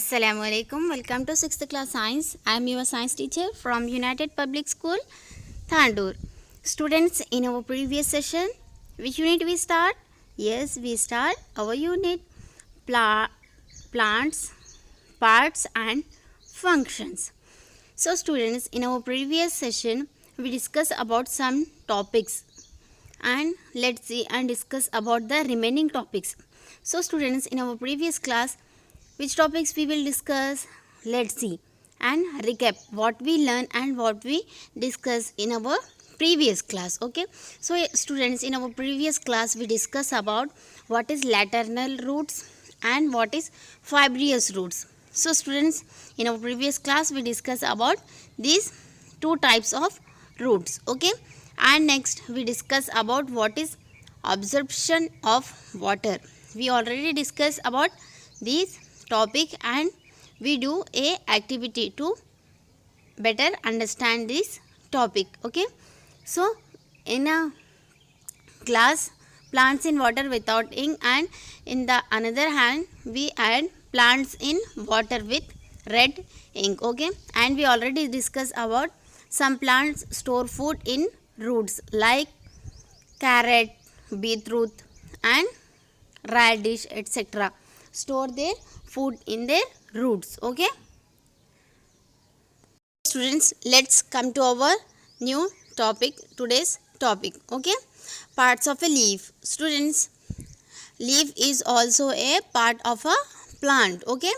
Assalamualaikum. Welcome to 6th class science. I am your science teacher from United Public School, Thandur. Students, in our previous session, which unit we start? Yes, we start our unit plants, parts and functions. So students, in our previous session, we discussed about some topics and let's see and discuss about the remaining topics. So students, in our previous class, which topics we will discuss? Let's see and recap what we learned and what we discussed in our previous class. Okay, so students, in our previous class we discussed about what is lateral roots and what is fibrous roots. So students, in our previous class we discussed about these two types of roots. Okay, and next we discuss about what is absorption of water. We already discussed about these topic and we do a activity to better understand this topic. Okay, so in a class plants in water without ink, and in the another hand we add plants in water with red ink. Okay, and we already discussed about some plants store food in roots like carrot, beetroot and radish, etc. store their food in their roots. Okay, students, let's come to our new topic, today's topic. Okay, parts of a leaf. Students, leaf is also a part of a plant. Okay,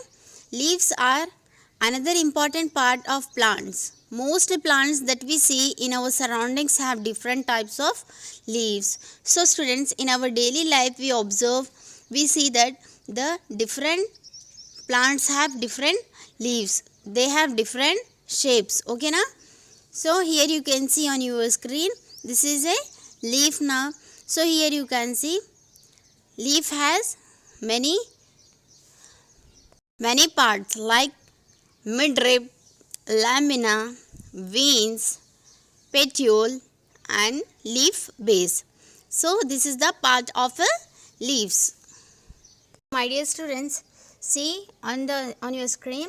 leaves are another important part of plants. Most plants that we see in our surroundings have different types of leaves. So students, in our daily life we observe, we see that the different plants have different leaves. They have different shapes. Okay na? So here you can see on your screen, this is a leaf now. So here you can see leaf has many parts like midrib, lamina, veins, petiole and leaf base. So this is the part of a leaves. My dear students, see on your screen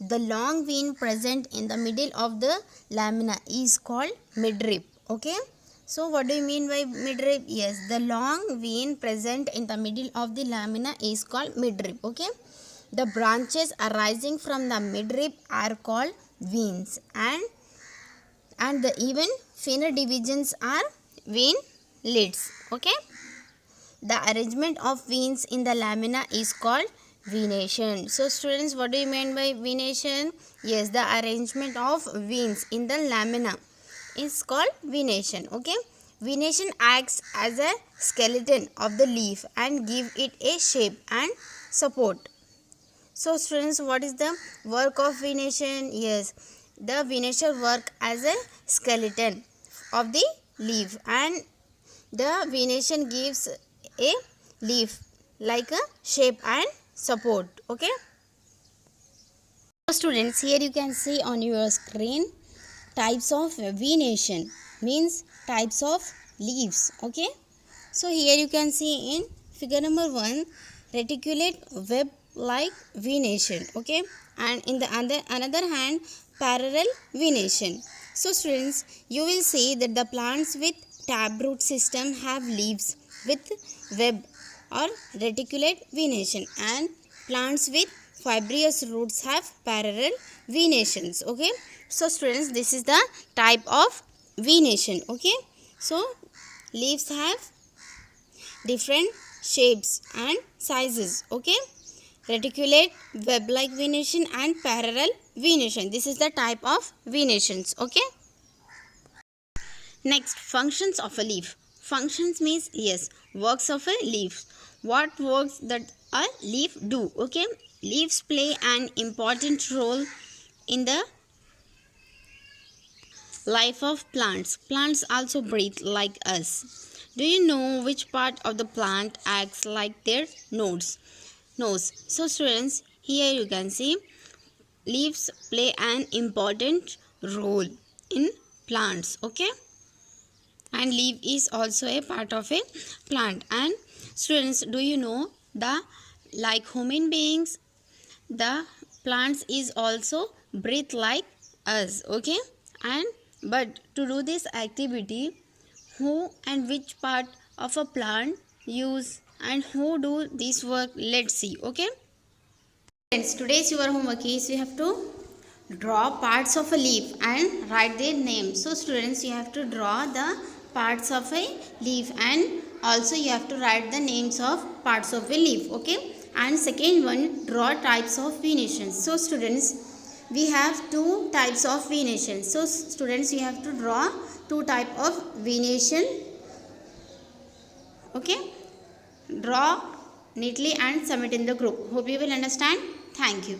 the long vein present in the middle of the lamina is called midrib. Okay, so what do you mean by midrib? Yes, the long vein present in the middle of the lamina is called midrib. Okay, the branches arising from the midrib are called veins, and the even finer divisions are veinlets. Okay, the arrangement of veins in the lamina is called venation. So students, what do you mean by venation? Yes, the arrangement of veins in the lamina is called venation. Okay, venation acts as a skeleton of the leaf and give it a shape and support. So students, what is the work of venation? Yes, the venation work as a skeleton of the leaf and the venation gives a leaf like a shape and support. Okay, so students, here you can see on your screen types of venation, means types of leaves. Okay, so here you can see in figure number 1 reticulate web like venation. Okay, and in the another hand parallel venation. So students, you will see that the plants with taproot system have leaves with web or reticulate venation, and plants with fibrous roots have parallel venations. Okay, so students, this is the type of venation. Okay, so leaves have different shapes and sizes. Okay, reticulate, web like venation and parallel venation. This is the type of venations. Okay, next, functions of a leaf. Functions means, yes, works of a leaf. What works that a leaf do? Okay, leaves play an important role in the life of plants. Plants also breathe like us. Do you know which part of the plant acts like their nose? So students, here you can see leaves play an important role in plants. Okay, and leaf is also a part of a plant. And students, do you know the like human beings the plants is also breathe like us, okay? And but to do this activity, who and which part of a plant use and who do this work, let's see, okay? Friends, today's your homework is you have to draw parts of a leaf and write their name. So students, you have to draw the parts of a leaf and also you have to write the names of parts of a leaf, okay? And second one, draw types of venations. So students, we have two types of venations. So students, you have to draw two type of venation, okay? Draw neatly and submit in the group. Hope you will understand. Thank you.